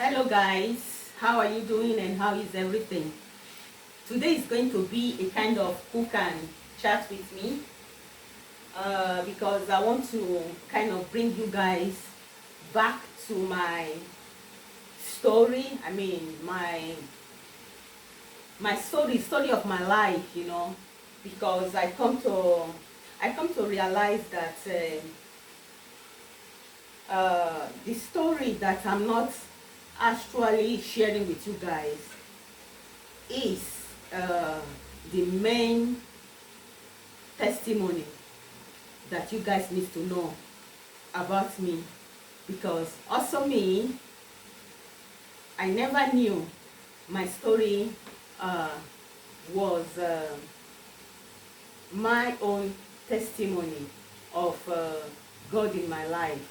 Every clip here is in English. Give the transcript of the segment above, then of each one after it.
Hello guys, how are you doing and how is everything? Today is going to be a kind of cook and chat with me because I want to kind of bring you guys back to my story. I mean my story of my life, because I come to realize that the story that I'm not actually sharing with you guys is the main testimony that you guys need to know about me, because also me, I never knew my story uh, was my own testimony of God in my life.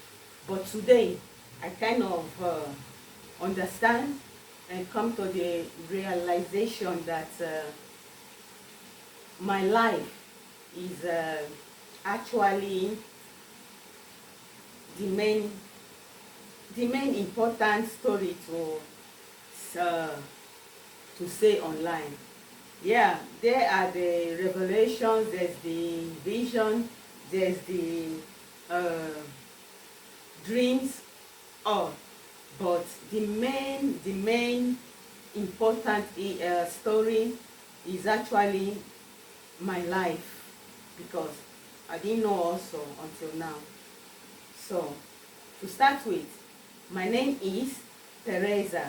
But today I kind of understand and come to the realization that my life is actually the main important story uh, to say online. Yeah, there are the revelations, there's the vision, there's the uh, dreams, all. But the main important story is actually my life, because I didn't know also until now. So, to start with, my name is Teresa,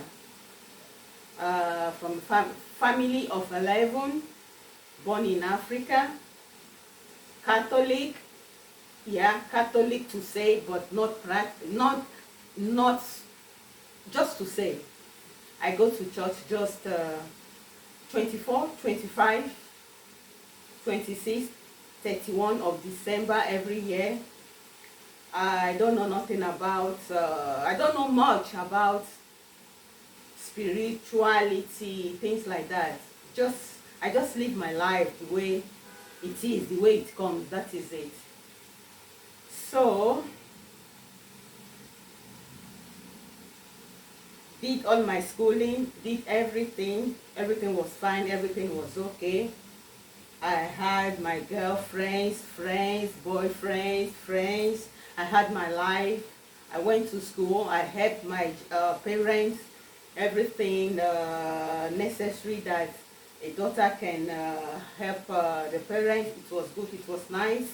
from family of 11, born in Africa, Catholic. Yeah, Catholic to say, but not just to say. I go to church just 24, 25, 26, 31 of December every year. I don't know nothing about, I don't know much about spirituality, things like that. I just live my life the way it is, the way it comes, that is it. So, did all my schooling, did everything was fine, everything was okay. I had my girlfriends, friends, boyfriends, friends. I had my life. I went to school. I helped my parents, everything necessary that a daughter can help the parents. It was good, it was nice.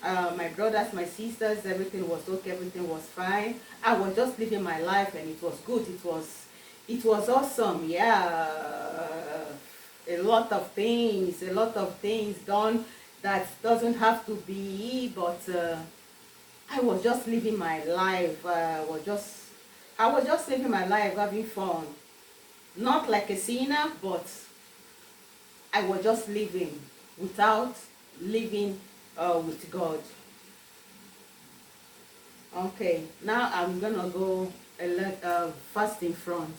My brothers, my sisters, everything was okay, everything was fine. I was just living my life and it was good. It was awesome. Yeah, a lot of things done that doesn't have to be, but I was just living my life. I was just living my life, having fun. Not like a sinner, but I was just living without living with God. Okay, now I'm gonna go fast in front.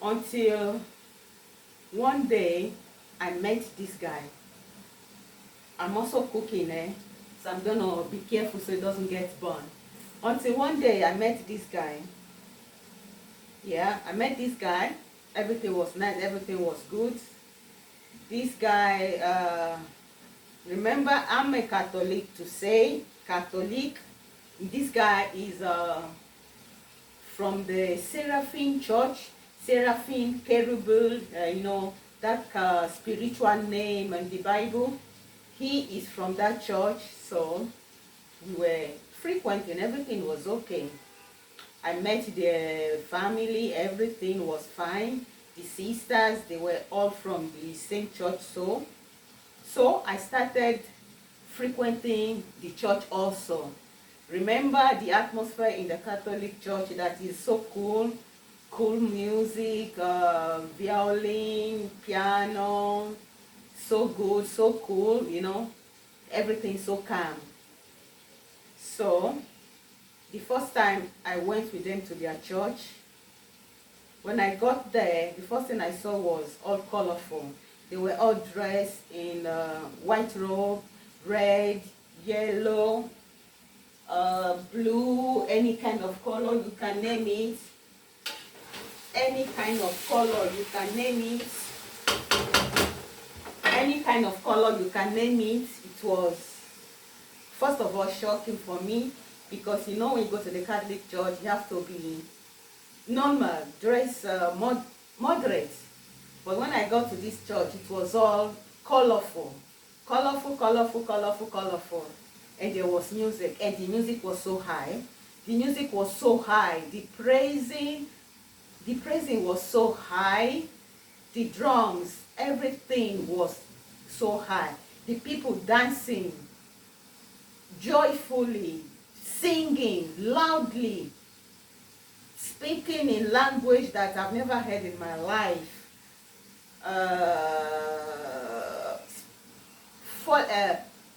Until one day I met this guy. I'm also cooking, so I'm gonna be careful so it doesn't get burned. Until one day I met this guy. Yeah, I met this guy. Everything was nice, everything was good. This guy, remember, I'm a Catholic to say, Catholic. This guy is from the Seraphim Church, Seraphim, Cherubim, that spiritual name in the Bible. He is from that church, so we were frequenting, everything was okay. I met the family, everything was fine. The sisters, they were all from the same church, so I started frequenting the church also. Remember the atmosphere in the Catholic Church, that is so cool. Cool music, violin, piano, so good, so cool, everything so calm. So, the first time I went with them to their church, when I got there, the first thing I saw was all colorful. They were all dressed in white robe, red, yellow, blue, any kind of color, you can name it. any kind of color, you can name it. Any kind of color, you can name it. It was, first of all, shocking for me, because you know when you go to the Catholic Church, you have to be normal, dress moderate. But when I got to this church, it was all colorful, colorful, colorful, colorful, colorful. And there was music, and the music was so high. The music was so high. The praising was so high. The drums, everything was so high. The people dancing joyfully, singing loudly, speaking in language that I've never heard in my life.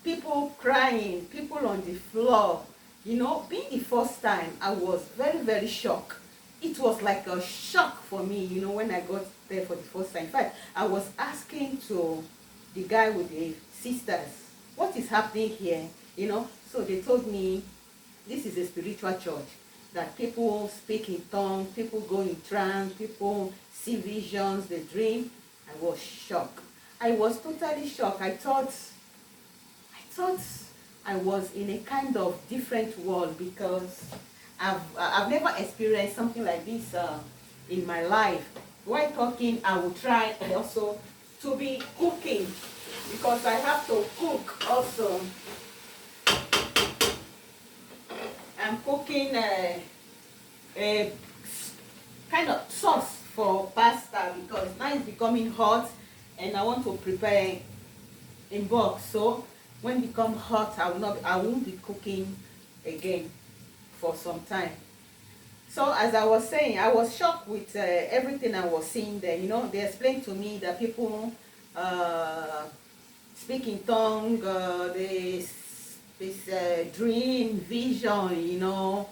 People crying, people on the floor. You know, being the first time, I was very, very shocked. It was like a shock for me, you know, when I got there for the first time. In fact, I was asking to the guy with the sisters, what is happening here? You know, so they told me this is a spiritual church, that people speak in tongues, people go in trance, people see visions, they dream. I was shocked. I was totally shocked. I thought I was in a kind of different world, because I've never experienced something like this in my life. While talking, I will try also to be cooking, because I have to cook also. I'm cooking a kind of sauce for pasta, because now it's becoming hot and I want to prepare in bulk. So when it becomes hot, I won't be cooking again for some time. So as I was saying, I was shocked with everything I was seeing there. You know, they explained to me that people speak in tongue, this dream, vision, you know,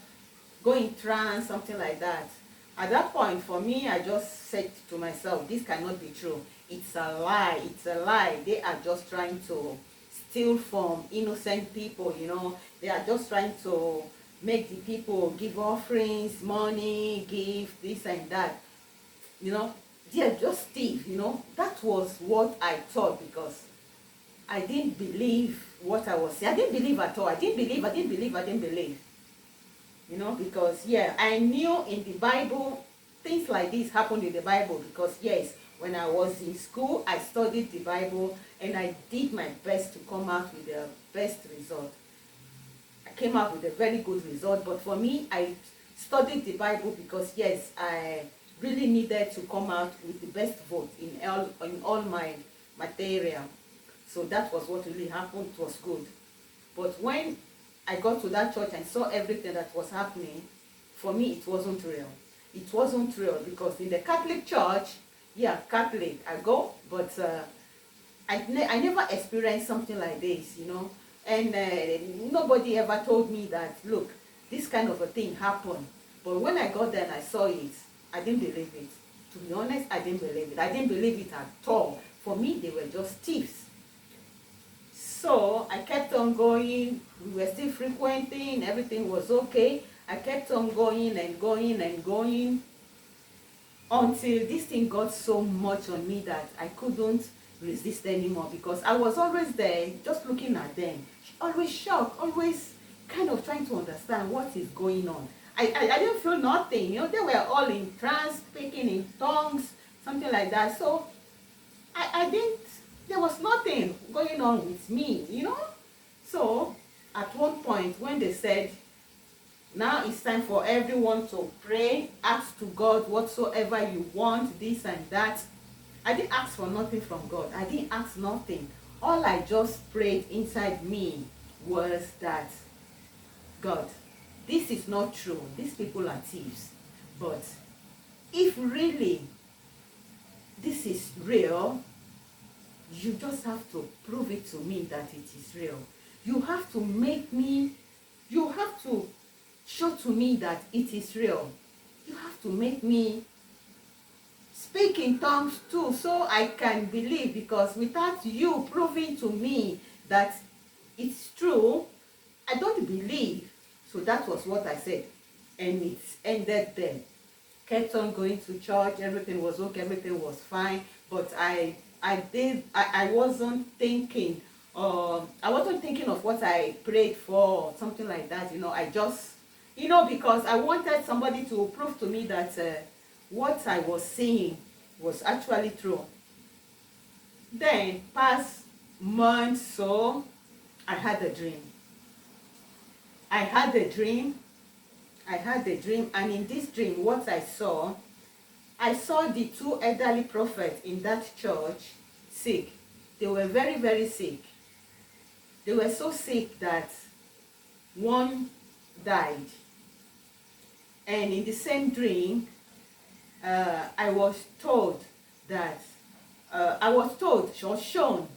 go in trance, something like that. At that point, for me, I just said to myself, this cannot be true. It's a lie. It's a lie. They are just trying to steal from innocent people, you know. They are just trying to make the people give offerings, money, give this and that. You know, they are just thieves, you know. That was what I thought, because I didn't believe what I was saying. I didn't believe at all. I didn't believe. You know, because yeah, I knew in the Bible things like this happened in the Bible, because yes, when I was in school, I studied the Bible and I did my best to come out with the best result. I came out with a very good result, but for me, I studied the Bible because yes, I really needed to come out with the best vote in all my material. So that was what really happened. It was good. But when I got to that church and saw everything that was happening, for me it wasn't real. It wasn't real, because in the Catholic Church, yeah, Catholic, I go, but I never experienced something like this, you know. And nobody ever told me that, look, this kind of a thing happened. But when I got there and I saw it, I didn't believe it. To be honest, I didn't believe it. I didn't believe it at all. For me, they were just thieves. So I kept on going. We were still frequenting. Everything was okay. I kept on going and going and going, until this thing got so much on me that I couldn't resist anymore, because I was always there just looking at them, always shocked, always kind of trying to understand what is going on. I didn't feel nothing, you know. They were all in trance, speaking in tongues, something like that. So I didn't, there was nothing going on with me, you know. So at one point when they said, now it's time for everyone to pray, ask to God whatsoever you want, this and that. I didn't ask for nothing from God. I didn't ask nothing. All I just prayed inside me was that, God, this is not true. These people are thieves. But if really this is real, you just have to prove it to me that it is real. You have to make me, you have to show to me that it is real. You have to make me speak in tongues too, so I can believe, because without you proving to me that it's true, I don't believe. So that was what I said, and it ended there. kept on going to church. Everything was okay, everything was fine. But I wasn't thinking, I wasn't thinking of what I prayed for or something like that. I just, because I wanted somebody to prove to me that what I was seeing was actually true. Then, past months, so I had a dream. I had a dream. I had a dream, and in this dream, what I saw the two elderly prophets in that church sick. They were very, very sick. They were so sick that one died. And in the same dream, I was told or shown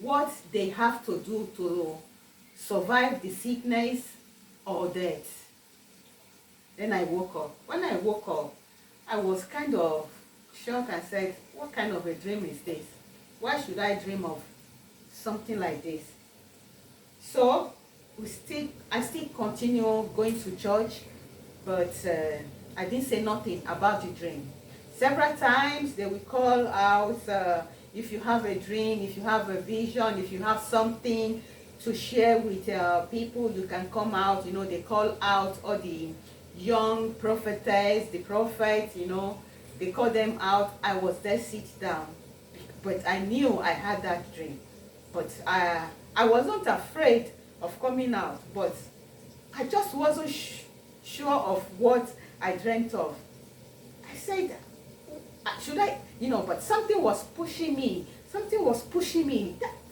what they have to do to survive the sickness or death. Then I woke up. When I woke up, I was kind of shocked and said, what kind of a dream is this? Why should I dream of something like this? So I still continue going to church, but I didn't say nothing about the dream. Several times they will call out, if you have a dream, if you have a vision, if you have something to share with people, you can come out. They call out all the young prophetess, the prophets, they call them out. I was there, sit down, but I knew I had that dream. But I wasn't afraid of coming out, but I just wasn't sure of what I dreamt of. I said, should I, but something was pushing me.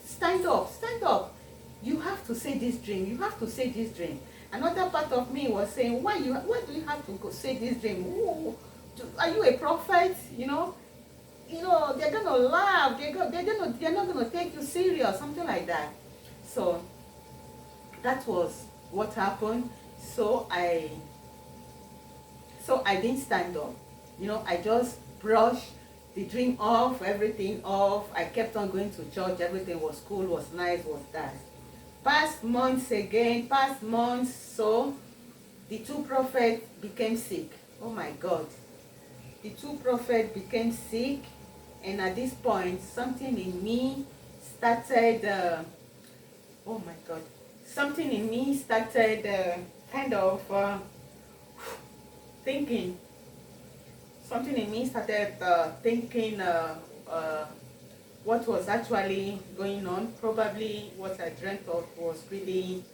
Stand up, stand up. You have to say this dream. You have to say this dream. Another part of me was saying, why do you have to go say this dream? Ooh, are you a prophet? They're gonna laugh. They're not gonna take you serious. Something like that. So that was what happened. So I didn't stand up. I just brushed the dream off, everything off. I kept on going to church. Everything was cool, was nice, was that. Past months, so the two prophets became sick. Oh my God. The two prophets became sick, and at this point, something in me started, oh my God, something in me started kind of thinking. Something in me started thinking what was actually going on. Probably what I dreamt of was really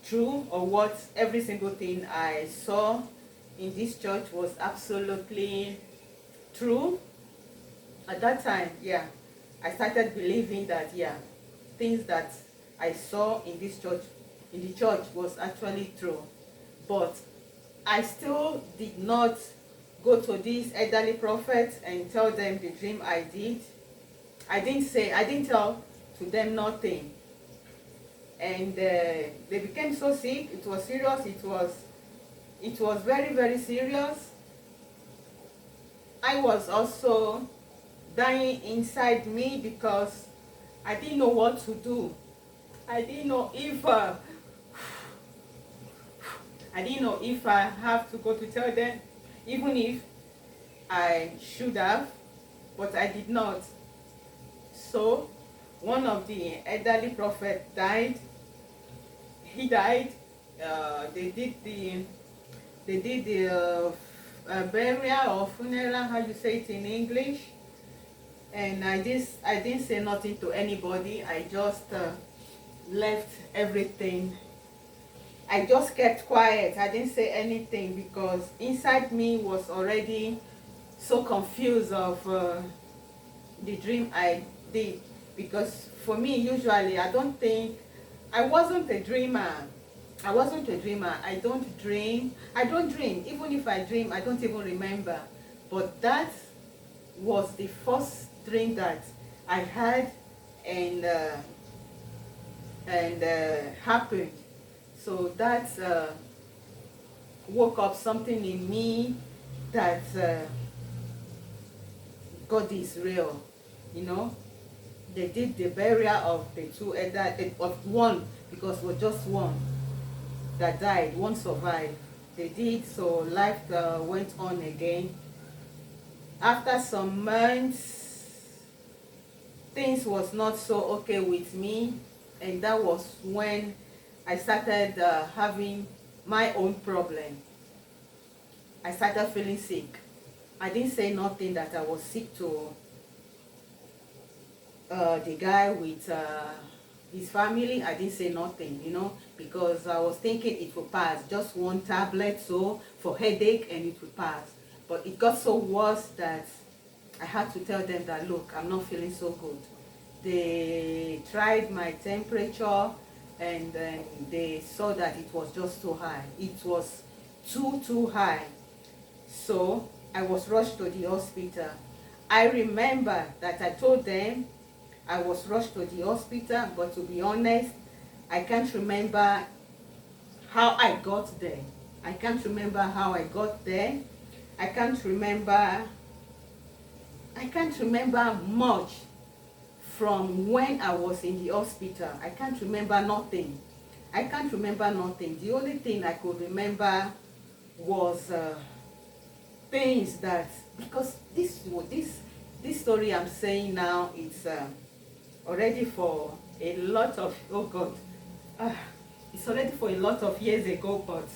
true, or what every single thing I saw in this church was absolutely true. At that time, I started believing that, things that I saw in this church, in the church, was actually true. But I still did not go to these elderly prophets and tell them the dream I did. I didn't tell to them nothing. And they became so sick. It was serious. It was very, very serious. I was also dying inside me because I didn't know what to do. I didn't know if I have to go to tell them, even if I should have, but I did not. So one of the elderly prophets died. He died. They did the burial or funeral, how you say it in English. And I didn't say nothing to anybody. I just left everything. I just kept quiet. I didn't say anything because inside me was already so confused of the dream I did. Because for me, usually, I wasn't a dreamer. I don't dream. Even if I dream, I don't even remember. But that was the first dream that I had, and happened. So that woke up something in me that God is real. They did the burial of the two of one, because it was just one that died, one survived. they did. So life went on again. After some months, things was not so okay with me, and that was when I started having my own problem. I started feeling sick. I didn't say nothing that I was sick to the guy with his family. I didn't say nothing, because I was thinking it will pass. Just one tablet, so for headache, and it will pass. But it got so worse that I had to tell them that, look, I'm not feeling so good. They tried my temperature, and then they saw that it was just too high. It was too high. So I was rushed to the hospital. I remember that I told them I was rushed to the hospital, but to be honest, I can't remember how I got there. I can't remember how I got there. I can't remember much from when I was in the hospital. I can't remember nothing. I can't remember nothing. The only thing I could remember was things that, because this story I'm saying now, it's already for a lot of, oh God, it's already for a lot of years ago, but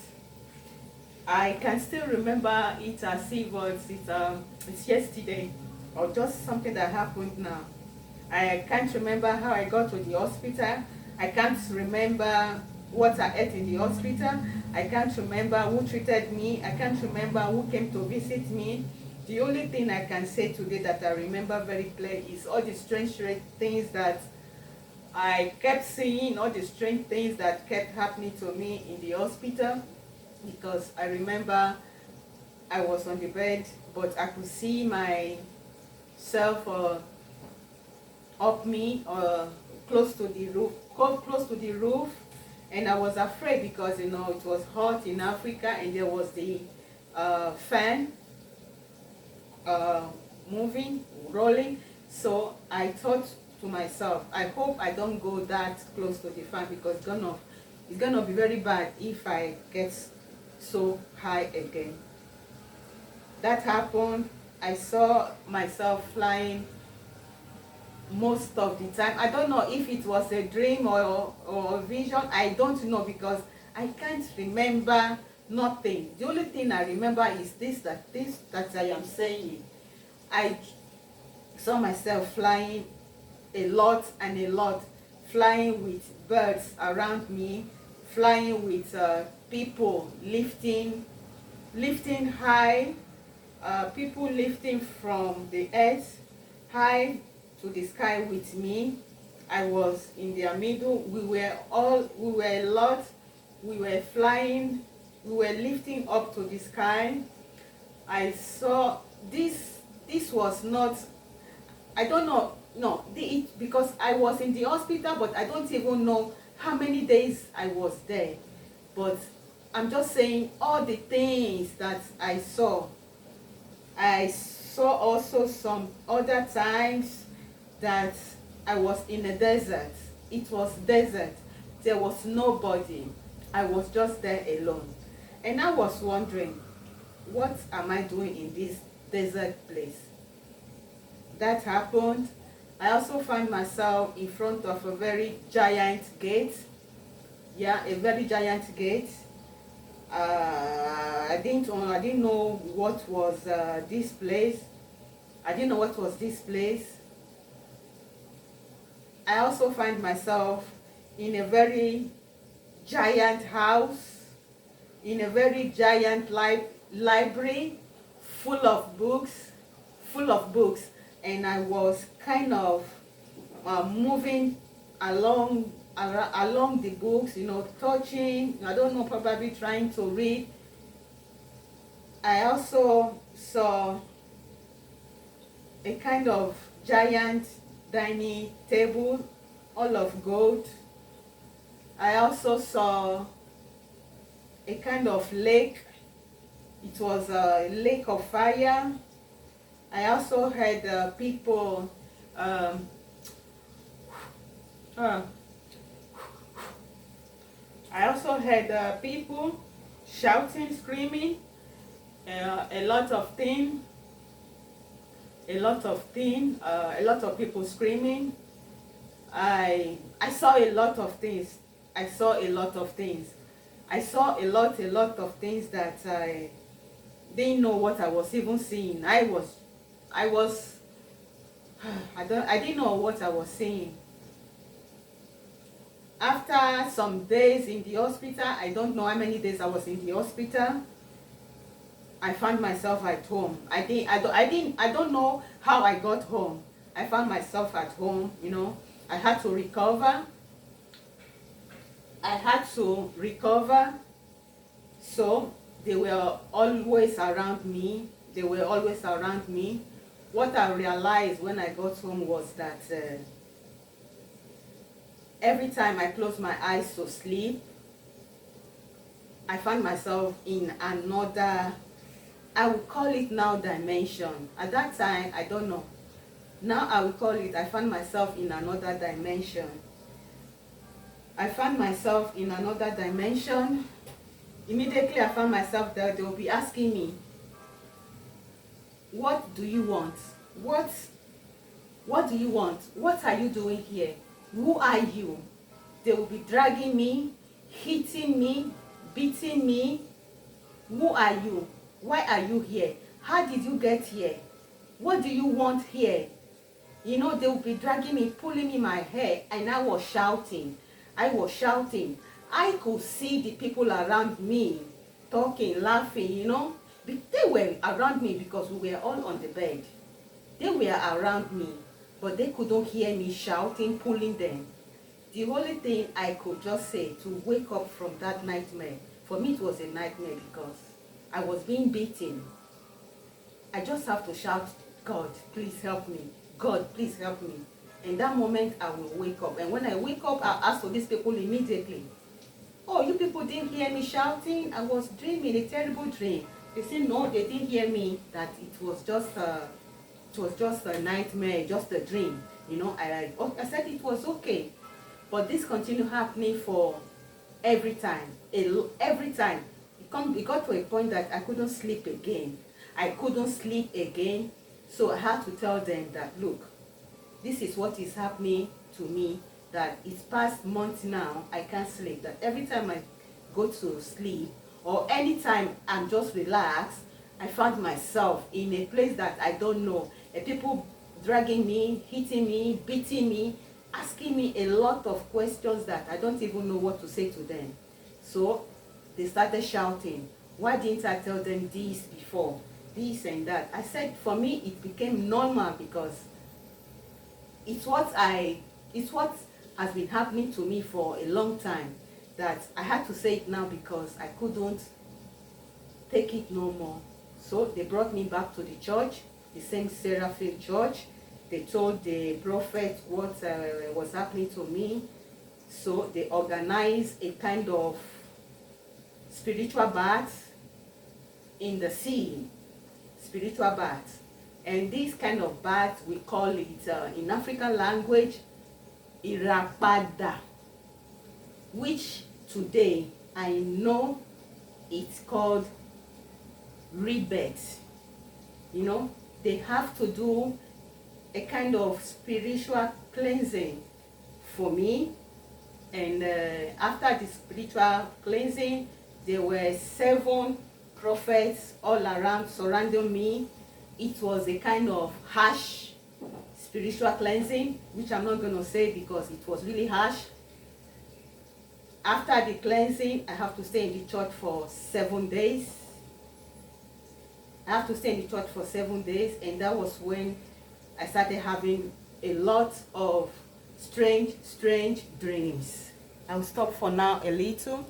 I can still remember it as if it's yesterday, or just something that happened now. I can't remember how I got to the hospital. I can't remember what I ate in the hospital. I can't remember who treated me. I can't remember who came to visit me. The only thing I can say today that I remember very clear is all the strange things that I kept seeing, all the strange things that kept happening to me in the hospital. Because I remember I was on the bed, but I could see myself up me, close to the roof, and I was afraid because it was hot in Africa, and there was the fan moving, rolling. So I thought to myself, I hope I don't go that close to the fan, because it's gonna be very bad if I get so high again. That happened. I saw myself flying most of the time. I don't know if it was a dream or a vision. I don't know, because I can't remember nothing. The only thing I remember is this that I am saying. I saw myself flying a lot and a lot, flying with birds around me, flying with people lifting high, people lifting from the earth high to the sky with me. I was in their middle. We were a lot. We were flying. We were lifting up to the sky. I saw this. This was not, I don't know, no, because I was in the hospital, but I don't even know how many days I was there. But I'm just saying all the things that I saw. I saw also some other times that I was in a desert. It was desert. There was nobody. I was just there alone. And I was wondering, what am I doing in this desert place? That happened. I also find myself in front of a very giant gate. Yeah, a very giant gate. I didn't know what was this place. I didn't know what was this place. I also find myself in a very giant house, in a very giant library, full of books, and I was kind of moving along the books, touching, I don't know, probably trying to read. I also saw a kind of giant dining table, all of gold. I also saw a kind of lake. It was a lake of fire. I also heard people I also heard people shouting, screaming, a lot of things, a lot of people screaming. I saw a lot of things. I saw a lot of things. I saw a lot of things that I didn't know what I was even seeing. I didn't know what I was seeing. After some days in the hospital, I don't know how many days I was in the hospital, I found myself at home. I don't know how I got home. I found myself at home, you know. I had to recover. So they were always around me. What I realized when I got home was that every time I closed my eyes to sleep, I found myself in another, I would call it now, dimension. At that time, I don't know. Now I will call it, I found myself in another dimension. Immediately I found myself there. They will be asking me, what do you want? What do you want? What are you doing here? Who are you? They will be dragging me, hitting me, beating me. Who are you? Why are you here? How did you get here? What do you want here? You know, they will be dragging me, pulling me my hair, and I was shouting. I could see the people around me talking, laughing, you know. They were around me because we were all on the bed. They were around me, but they couldn't hear me shouting, pulling them. The only thing I could just say to wake up from that nightmare, for me it was a nightmare because I was being beaten. I just have to shout, God, please help me. God, please help me. In that moment, I will wake up. And when I wake up, I'll ask for these people immediately. Oh, you people didn't hear me shouting? I was dreaming a terrible dream. They said, no, they didn't hear me, that it was just a nightmare, just a dream. You know, I said it was okay. But this continued happening for every time. Every time. It got to a point that I couldn't sleep again. So I had to tell them that, look, this is what is happening to me, that it's past months now, I can't sleep. That every time I go to sleep, or anytime I'm just relaxed, I find myself in a place that I don't know. People dragging me, hitting me, beating me, asking me a lot of questions that I don't even know what to say to them. So they started shouting, why didn't I tell them this before? This and that. I said, for me, it became normal because it's what has been happening to me for a long time, that I had to say it now because I couldn't take it no more. So they brought me back to the church, the St. Seraphim Church. They told the prophet what was happening to me. So they organized a kind of spiritual bath in the sea. Spiritual bath. And this kind of bath, we call it in African language Irapada, which today I know it's called rebirth. You know, they have to do a kind of spiritual cleansing for me. And after the spiritual cleansing, there were 7 prophets all around surrounding me. It was a kind of harsh spiritual cleansing, which I'm not going to say because it was really harsh. After the cleansing, I have to stay in the church for 7 days. And that was when I started having a lot of strange dreams. I'll stop for now a little.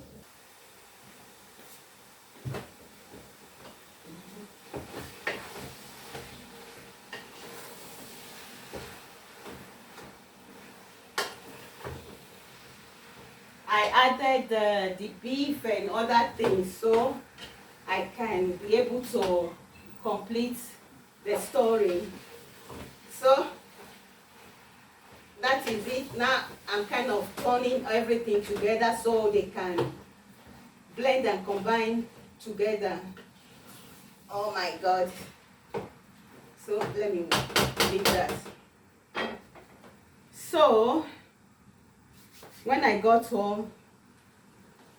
I added the beef and other things so I can be able to complete the story. So that is it. Now I'm kind of turning everything together so they can blend and combine together. Oh my God. So let me leave that. So when I got home,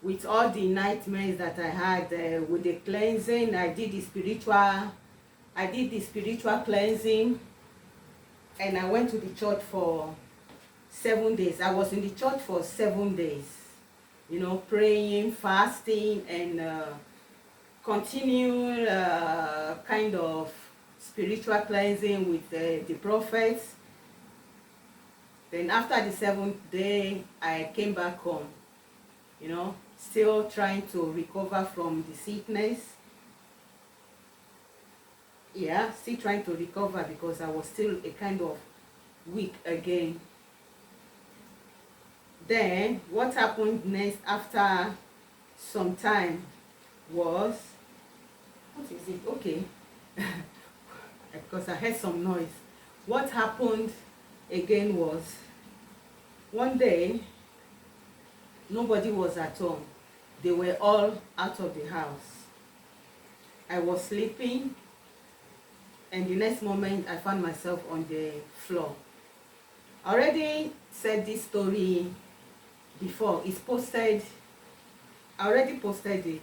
with all the nightmares that I had with the cleansing, I did the spiritual cleansing, and I went to the church for 7 days. I was in the church for 7 days, you know, praying, fasting, and continued kind of spiritual cleansing with the prophets. Then after the 7th day, I came back home, you know, still trying to recover from the sickness. Yeah, still trying to recover because I was still a kind of weak again. Then what happened next after some time was, what is it? Okay. Because I heard some noise. What happened again was, one day nobody was at home. They were all out of the house. I was sleeping, and the next moment I found myself on the floor. I already said this story before. It's posted. I already posted it,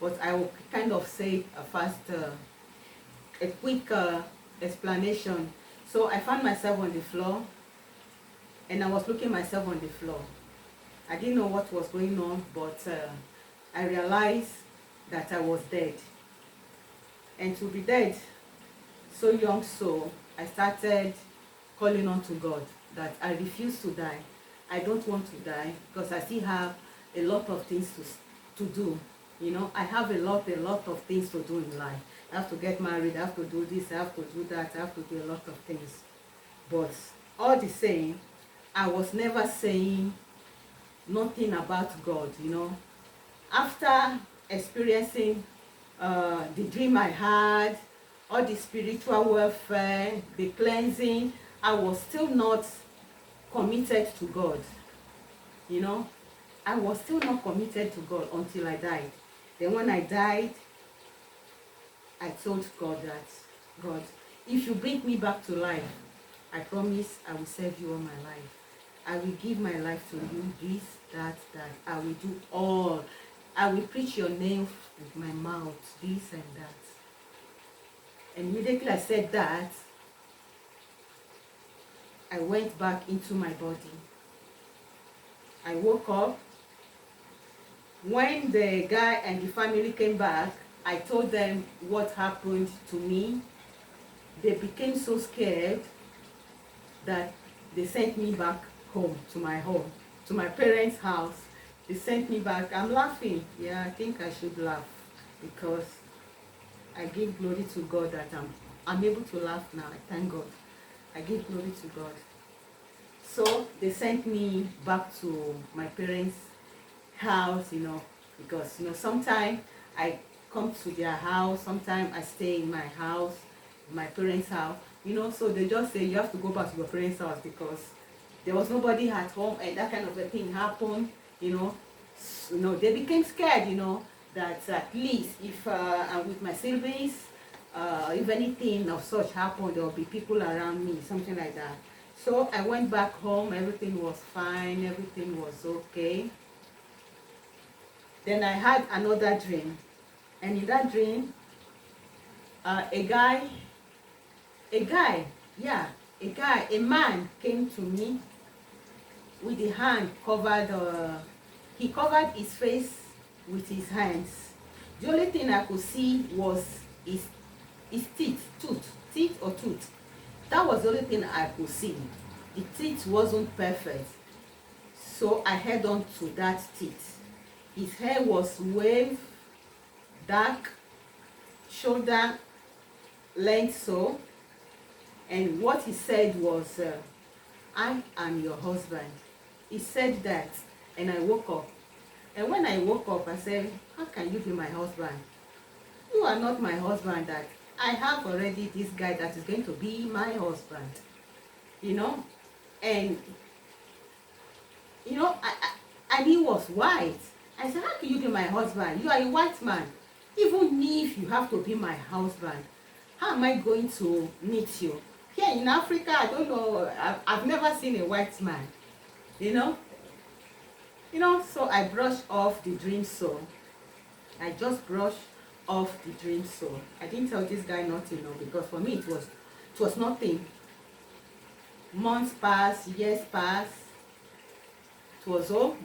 but I will kind of say a quick explanation. So I found myself on the floor, and I was looking myself on the floor. I didn't know what was going on, but I realized that I was dead. And to be dead so young, so I started calling on to God that I refuse to die. I don't want to die because I still have a lot of things to do. You know, I have a lot of things to do in life. I have to get married, I have to do this, I have to do that, I have to do a lot of things. But all the same, I was never saying nothing about God, you know. After experiencing the dream I had, all the spiritual warfare, the cleansing, I was still not committed to God, you know. I was still not committed to God until I died. Then when I died, I told God that, God, if you bring me back to life, I promise I will serve you all my life. I will give my life to you, this, that. I will do all. I will preach your name with my mouth, this and that. And immediately I said that, I went back into my body. I woke up. When the guy and the family came back, I told them what happened to me. They became so scared that they sent me back home, to my parents' house. They sent me back. I'm laughing. Yeah, I think I should laugh because I give glory to God that I'm able to laugh now. I thank God. I give glory to God. So they sent me back to my parents' house, you know, because, you know, sometimes I come to their house, sometimes I stay in my house, my parents' house, you know, so they just say you have to go back to your parents' house because there was nobody at home and that kind of a thing happened, you know. They became scared, you know, that at least if I'm with my siblings, if anything of such happened, there will be people around me, something like that. So I went back home, everything was fine, everything was okay. Then I had another dream, and in that dream, a man came to me with the hand covered, he covered his face with his hands. The only thing I could see was his teeth or tooth. That was the only thing I could see. The teeth wasn't perfect. So I held on to that teeth. His hair was waved, dark, shoulder length so. And what he said was, I am your husband. He said that, and I woke up. And when I woke up, I said, how can you be my husband? You are not my husband. That I have already this guy that is going to be my husband. You know? And, you know, and he was white. I said, how can you be my husband? You are a white man. Even if you have to be my husband, how am I going to meet you? Here in Africa, I don't know, I've never seen a white man, you know. So I brushed off the dream so. I just brushed off the dream so. I didn't tell this guy nothing, no, because for me it was nothing. Months passed, years passed. It was all